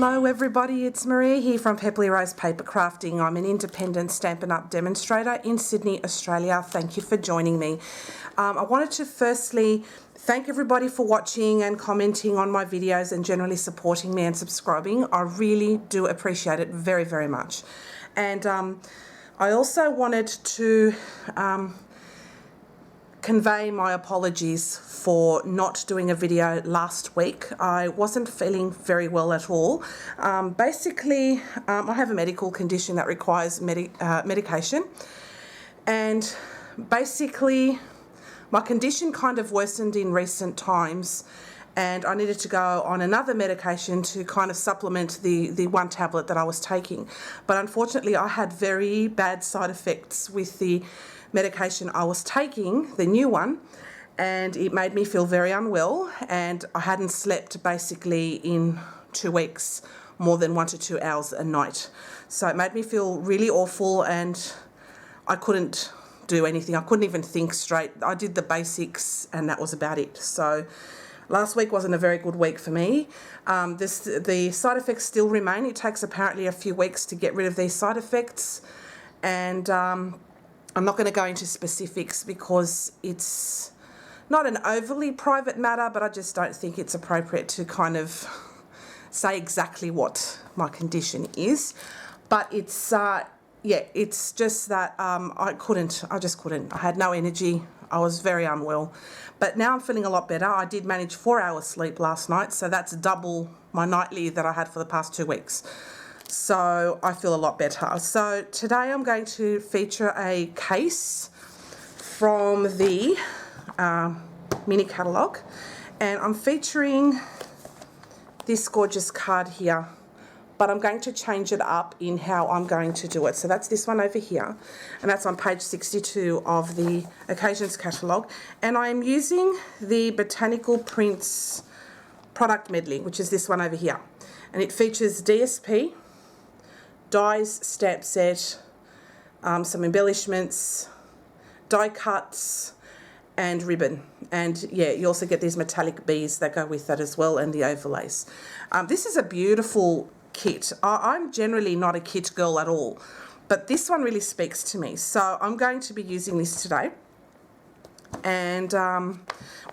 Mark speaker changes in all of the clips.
Speaker 1: Hello everybody, it's Maria here from Pepperly Rose Paper Crafting. I'm an independent Stampin' Up demonstrator in Sydney, Australia. Thank you for joining me. I wanted to firstly thank everybody for watching and commenting on my videos and generally supporting me and subscribing. I really do appreciate it very, very much. And I also wanted to convey my apologies for not doing a video last week. I wasn't feeling very well at all. Basically, I have a medical condition that requires medication, and basically my condition kind of worsened in recent times, and I needed to go on another medication to kind of supplement the one tablet that I was taking. But unfortunately, I had very bad side effects with the medication I was taking, the new one, and it made me feel very unwell, and I hadn't slept basically in 2 weeks more than 1 to 2 hours a night. So it made me feel really awful, and I couldn't do anything. I couldn't even think straight. I did the basics and that was about it. So last week wasn't a very good week for me. The side effects still remain. It takes apparently a few weeks to get rid of these side effects, and I'm not going to go into specifics because it's not an overly private matter, but I just don't think it's appropriate to kind of say exactly what my condition is. But it's, yeah, it's just that I just couldn't. I had no energy. I was very unwell. But now I'm feeling a lot better. I did manage 4 hours sleep last night, so that's double my nightly that I had for the past 2 weeks. So I feel a lot better. So today I'm going to feature a case from the mini catalogue, and I'm featuring this gorgeous card here, but I'm going to change it up in how I'm going to do it. So that's this one over here, and that's on page 62 of the Occasions catalogue, and I'm using the Botanical Prints Product Medley, which is this one over here, and it features DSP, dies, stamp set, some embellishments, die cuts, and ribbon. And yeah, you also get these metallic bees that go with that as well, and the overlays. This is a beautiful kit. I'm generally not a kit girl at all, but this one really speaks to me. So I'm going to be using this today, and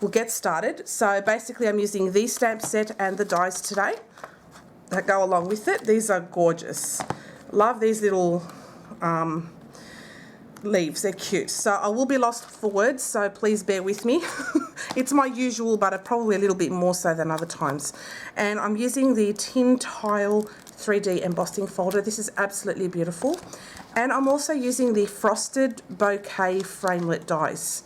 Speaker 1: we'll get started. So basically I'm using the stamp set and the dies today that go along with it. These are gorgeous. Love these little leaves, they're cute. So I will be lost for words, so please bear with me. It's my usual, but probably a little bit more so than other times. And I'm using the Tin Tile 3D Embossing Folder. This is absolutely beautiful. And I'm also using the Frosted Bouquet Framelit dies.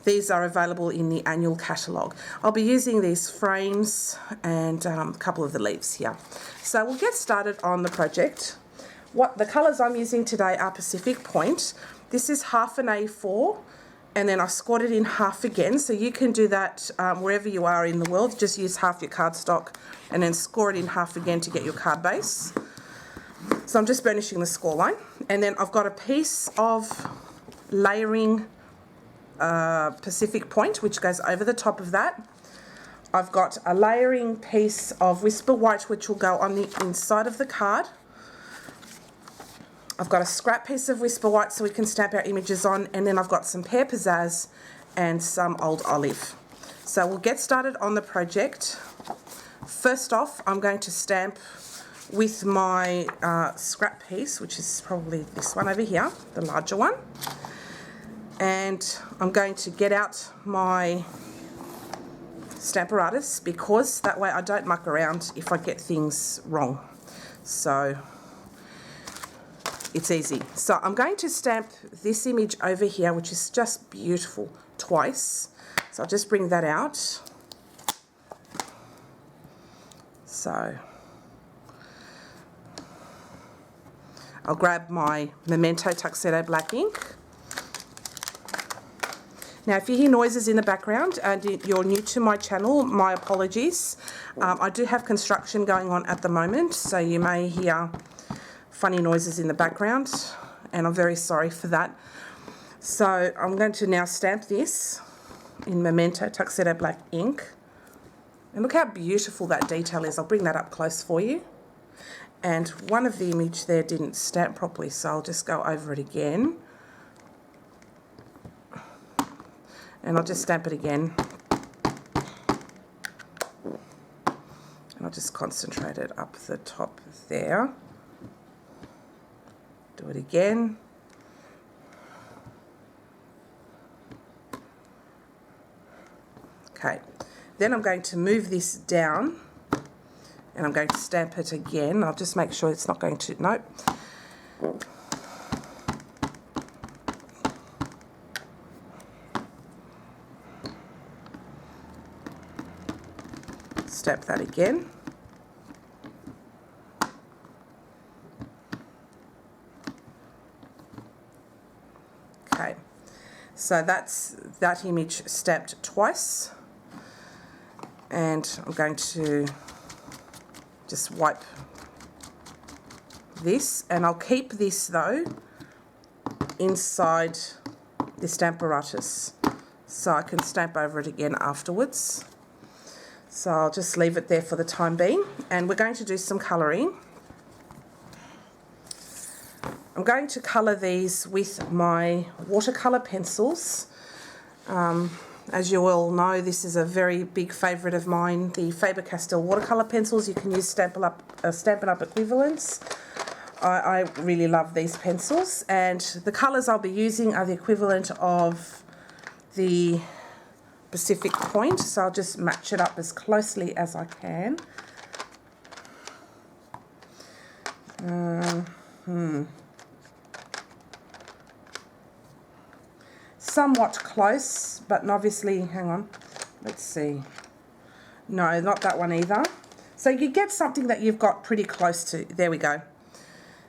Speaker 1: These are available in the annual catalogue. I'll be using these frames and a couple of the leaves here. So we'll get started on the project. What the colours I'm using today are Pacific Point. This is half an A4, and then I scored it in half again. So you can do that wherever you are in the world. Just use half your cardstock and then score it in half again to get your card base. So I'm just burnishing the score line. And then I've got a piece of layering Pacific Point, which goes over the top of that. I've got a layering piece of Whisper White, which will go on the inside of the card. I've got a scrap piece of Whisper White so we can stamp our images on, and then I've got some Pear Pizzazz and some Old Olive. So we'll get started on the project. First off, I'm going to stamp with my scrap piece, which is probably this one over here, the larger one. And I'm going to get out my Stamparatus, because that way I don't muck around if I get things wrong. So it's easy. So I'm going to stamp this image over here, which is just beautiful, twice. So I'll just bring that out. So I'll grab my Memento Tuxedo black ink. Now, if you hear noises in the background and you're new to my channel, my apologies. I do have construction going on at the moment, so you may hear funny noises in the background, and I'm very sorry for that. So I'm going to now stamp this in Memento Tuxedo black ink. And look how beautiful that detail is. I'll bring that up close for you. And one of the image there didn't stamp properly, so I'll just go over it again. And I'll just stamp it again. And I'll just concentrate it up the top there. Do it again. Okay, then I'm going to move this down and I'm going to stamp it again. I'll just make sure it's not going to, nope. Stamp that again. Okay, so that's that image stamped twice. And I'm going to just wipe this, and I'll keep this though inside the stamp apparatus so I can stamp over it again afterwards. So I'll just leave it there for the time being, and we're going to do some colouring. I'm going to colour these with my watercolour pencils. As you all know, this is a very big favourite of mine, the Faber-Castell watercolour pencils. You can use Stampin' Up equivalents. I really love these pencils, and the colours I'll be using are the equivalent of the Pacific Point, so I'll just match it up as closely as I can. Somewhat close, but obviously, hang on, let's see. No, not that one either. So you get something that you've got pretty close to. There we go.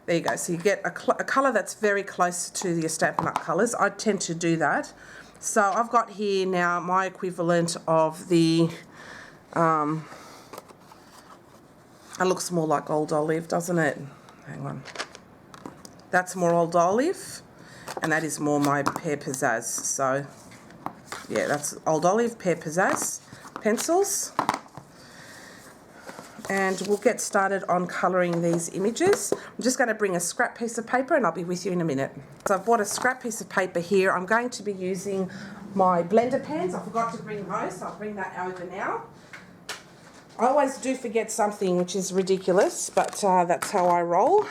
Speaker 1: There you go. So you get a colour that's very close to the Stampin' Up colours. I tend to do that. So I've got here now my equivalent of the, it looks more like Old Olive, doesn't it? Hang on. That's more Old Olive, and that is more my Pear Pizzazz. So yeah, that's Old Olive, Pear Pizzazz pencils. And we'll get started on colouring these images. I'm just going to bring a scrap piece of paper and I'll be with you in a minute. So I've bought a scrap piece of paper here. I'm going to be using my blender pens. I forgot to bring those, so I'll bring that over now. I always do forget something, which is ridiculous, but that's how I roll.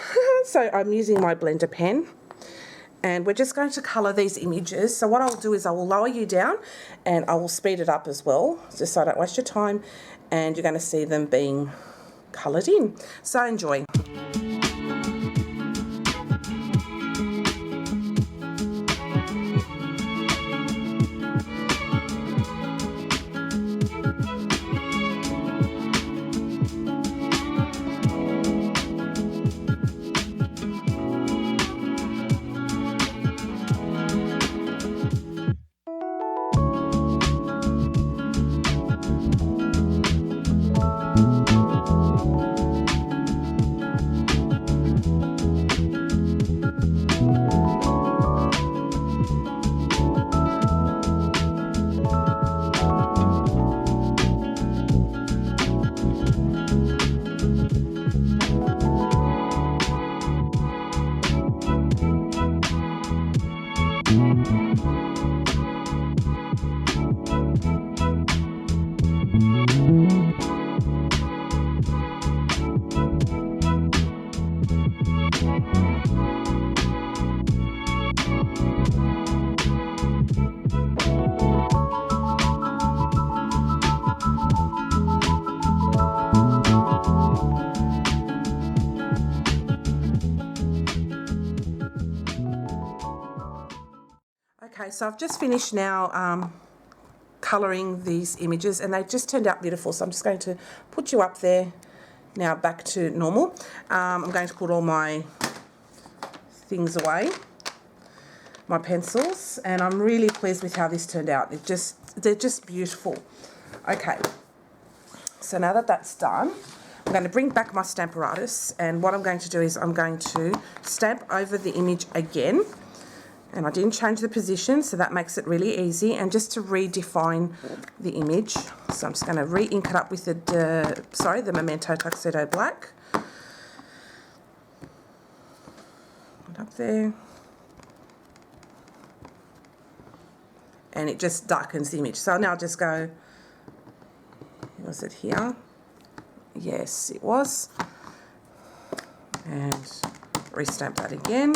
Speaker 1: So I'm using my blender pen. And we're just going to colour these images. So what I'll do is I will lower you down and I will speed it up as well, just so I don't waste your time. And you're going to see them being coloured in. So enjoy. Okay, so I've just finished now colouring these images, and they just turned out beautiful. So I'm just going to put you up there now, back to normal. I'm going to put all my things away, my pencils, and I'm really pleased with how this turned out. They're just beautiful. Okay, so now that that's done, I'm going to bring back my stamp apparatus, and what I'm going to do is I'm going to stamp over the image again. And I didn't change the position, so that makes it really easy. And just to redefine the image, so I'm just going to re-ink it up with the Memento Tuxedo Black. Put up there. And it just darkens the image. So now I'll just go, was it here? Yes, it was. And restamp that again.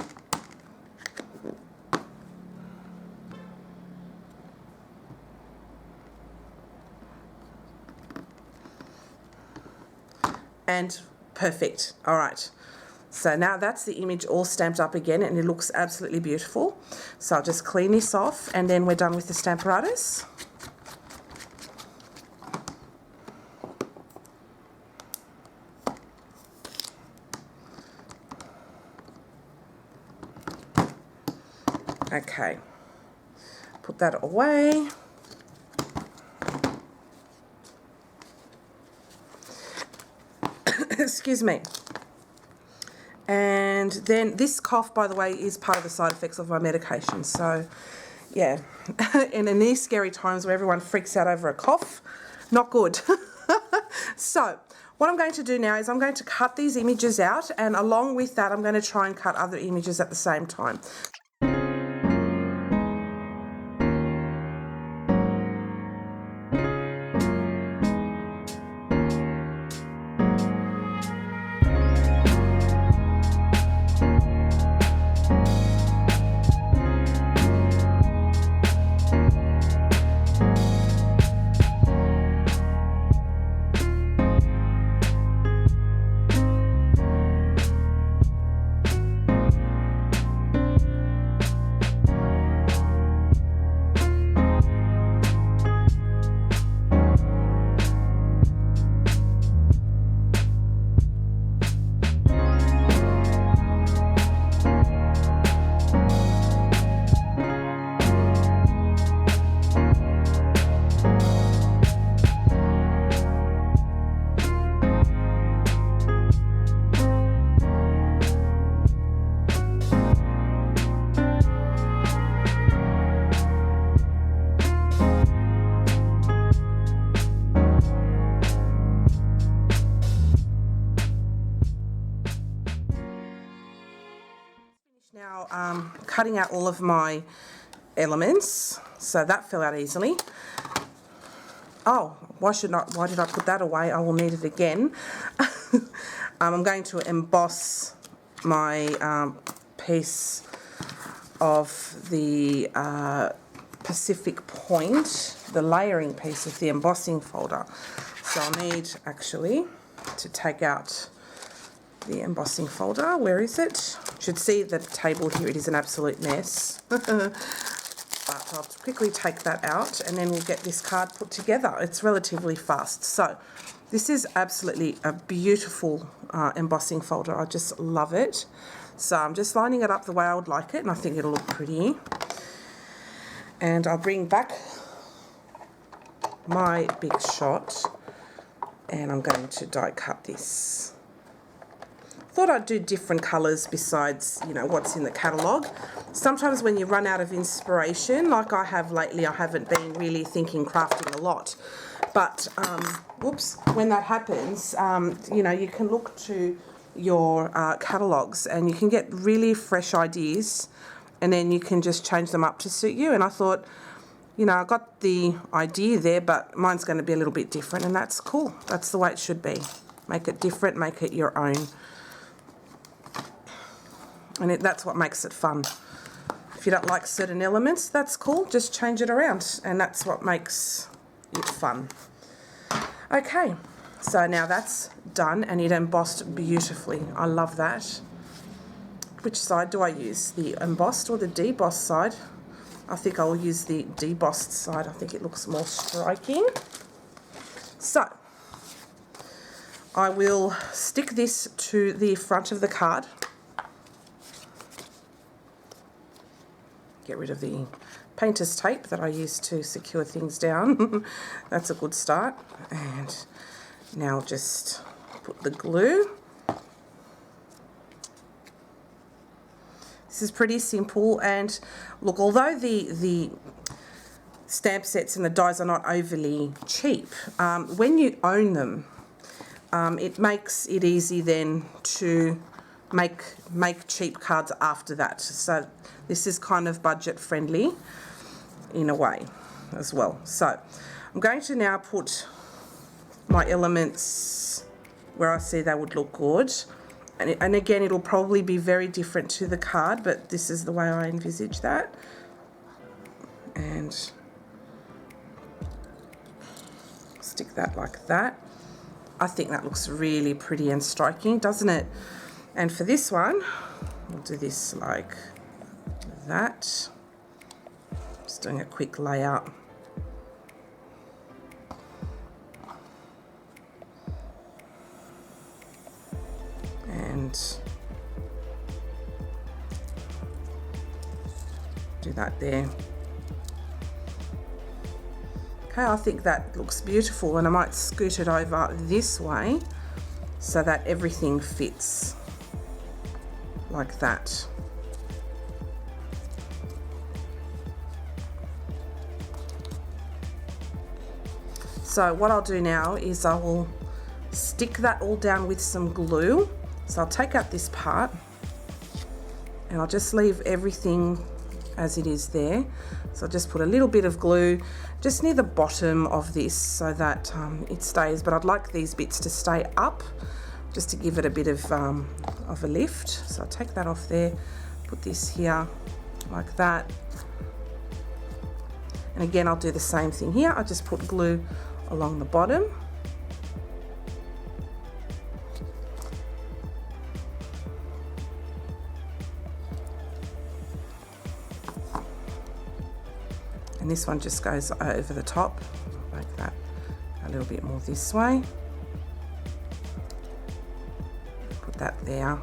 Speaker 1: And perfect. All right. So now that's the image all stamped up again, and it looks absolutely beautiful. So I'll just clean this off, and then we're done with the Stamparatus. Okay. Put that away. Excuse me. And then this cough, by the way, is part of the side effects of my medication. So, yeah, and in these scary times where everyone freaks out over a cough, not good. So, what I'm going to do now is I'm going to cut these images out, and along with that, I'm going to try and cut other images at the same time. Now cutting out all of my elements, so that fell out easily. Oh, why did I put that away? I will need it again. I'm going to emboss my piece of the Pacific Point, the layering piece of the embossing folder. So I'll need actually to take out the embossing folder. Where is it? You should see the table here. It is an absolute mess. But I'll quickly take that out, and then we'll get this card put together. It's relatively fast. So this is absolutely a beautiful embossing folder. I just love it. So I'm just lining it up the way I would like it, and I think it'll look pretty. And I'll bring back my big shot, and I'm going to die cut this. Thought I'd do different colours besides, you know, what's in the catalogue. Sometimes when you run out of inspiration, like I have lately, I haven't been really thinking crafting a lot. But, whoops, when that happens, you know, you can look to your catalogues and you can get really fresh ideas, and then you can just change them up to suit you. And I thought, you know, I got the idea there, but mine's going to be a little bit different, and that's cool. That's the way it should be. Make it different, make it your own. And that's what makes it fun. If you don't like certain elements, that's cool. Just change it around, and that's what makes it fun. Okay, so now that's done, and it embossed beautifully. I love that. Which side do I use? The embossed or the debossed side? I think I'll use the debossed side. I think it looks more striking. So I will stick this to the front of the card. Get rid of the painter's tape that I use to secure things down. That's a good start. And now just put the glue. This is pretty simple, and look, although the stamp sets and the dies are not overly cheap, when you own them, it makes it easy then to make cheap cards after that. So this is kind of budget friendly in a way as well. So I'm going to now put my elements where I see they would look good. And again, it'll probably be very different to the card, but this is the way I envisage that. And stick that like that. I think that looks really pretty and striking, doesn't it? And for this one, we'll do this like that. Just doing a quick layout. And do that there. Okay, I think that looks beautiful, and I might scoot it over this way so that everything fits like that. So what I'll do now is I will stick that all down with some glue. So I'll take out this part and I'll just leave everything as it is there. So I'll just put a little bit of glue just near the bottom of this so that it stays, but I'd like these bits to stay up just to give it a bit of a lift. So I'll take that off there, put this here like that. And again, I'll do the same thing here. I'll just put glue along the bottom. And this one just goes over the top like that, a little bit more this way. Put that there.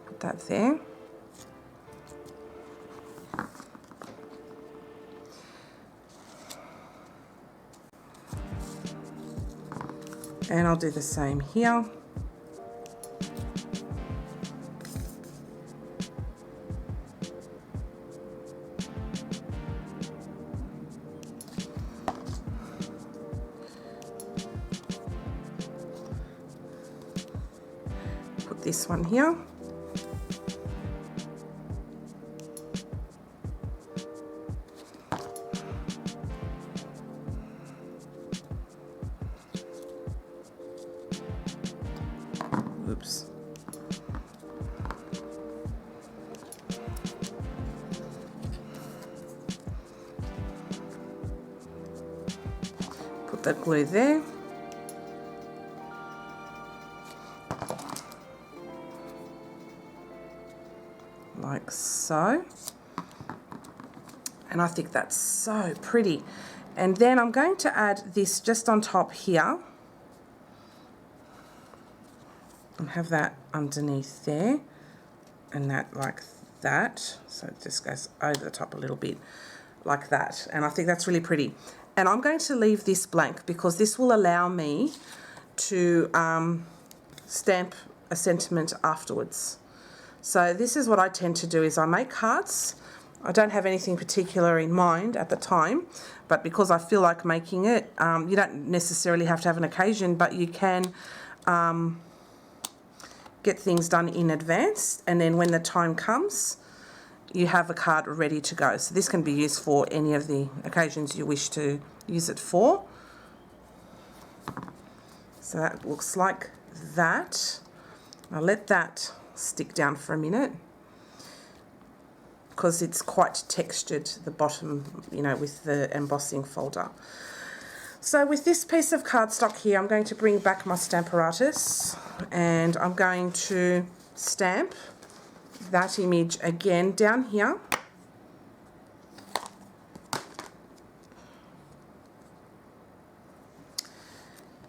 Speaker 1: Put that there. And I'll do the same here. Put this one here. Oops. Put that glue there. Like so. And I think that's so pretty. And then I'm going to add this just on top here. And have that underneath there, and that like that, so it just goes over the top a little bit like that, and I think that's really pretty. And I'm going to leave this blank because this will allow me to stamp a sentiment afterwards. So this is what I tend to do, is I make cards. I don't have anything particular in mind at the time, but because I feel like making it, you don't necessarily have to have an occasion, but you can get things done in advance, and then when the time comes, you have a card ready to go. So this can be used for any of the occasions you wish to use it for. So that looks like that. I'll let that stick down for a minute because it's quite textured, the bottom, you know, with the embossing folder. So with this piece of cardstock here, I'm going to bring back my Stamparatus and I'm going to stamp that image again down here.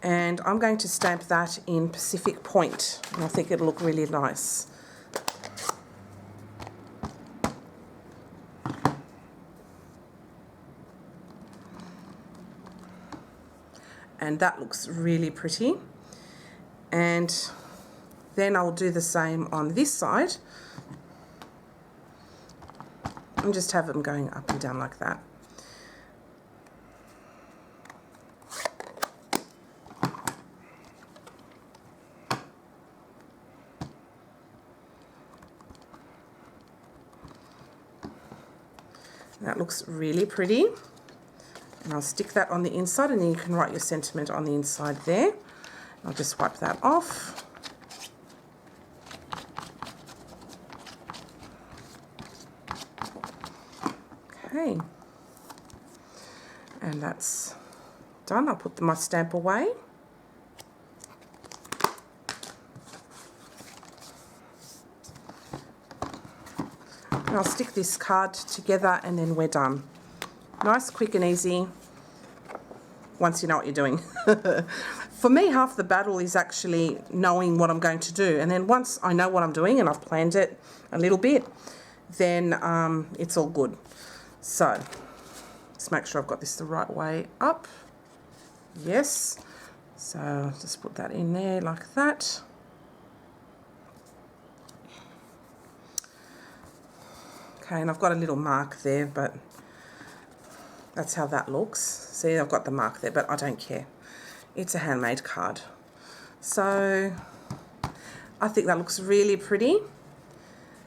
Speaker 1: And I'm going to stamp that in Pacific Point, and I think it'll look really nice. and that looks really pretty. And then I'll do the same on this side and just have them going up and down like that. That looks really pretty. And I'll stick that on the inside, and then you can write your sentiment on the inside there. I'll just wipe that off. Okay. And that's done. I'll put my stamp away. And I'll stick this card together, and then we're done. Nice, quick and easy once you know what you're doing. For me, half the battle is actually knowing what I'm going to do. And then once I know what I'm doing and I've planned it a little bit, then it's all good. So let's make sure I've got this the right way up. Yes. So I'll just put that in there like that. Okay, and I've got a little mark there, but that's how that looks. See, I've got the mark there, but I don't care. It's a handmade card. So I think that looks really pretty.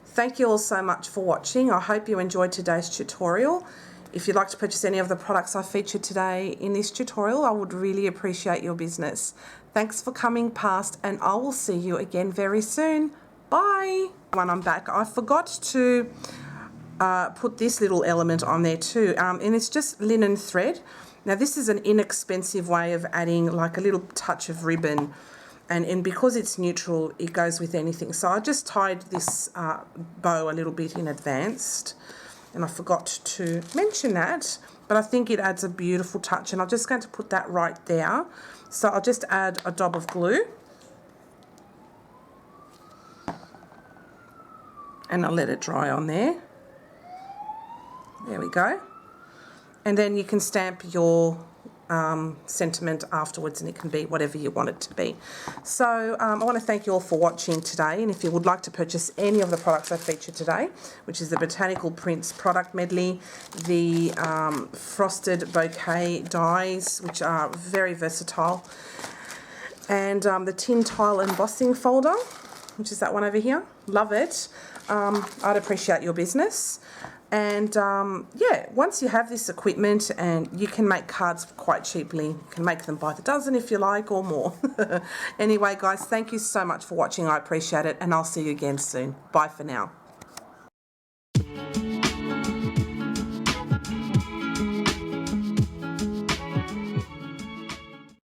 Speaker 1: Thank you all so much for watching. I hope you enjoyed today's tutorial. If you'd like to purchase any of the products I featured today in this tutorial, I would really appreciate your business. Thanks for coming past, and I will see you again very soon. Bye. When I'm back, I forgot to put this little element on there too, and it's just linen thread. Now this is an inexpensive way of adding like a little touch of ribbon, and because it's neutral, it goes with anything. So I just tied this bow a little bit in advance, and I forgot to mention that, but I think it adds a beautiful touch, and I'm just going to put that right there. So I'll just add a dab of glue, and I'll let it dry on there. There we go. And then you can stamp your sentiment afterwards, and it can be whatever you want it to be. So I want to thank you all for watching today, and if you would like to purchase any of the products I featured today, which is the Botanical Prints Product Medley, the frosted Bouquet Dies, which are very versatile, and the tin tile embossing folder, which is that one over here. Love it. I'd appreciate your business. And yeah, once you have this equipment, and you can make cards quite cheaply, you can make them by the dozen if you like, or more. Anyway, guys, thank you so much for watching. I appreciate it, and I'll see you again soon. Bye for now.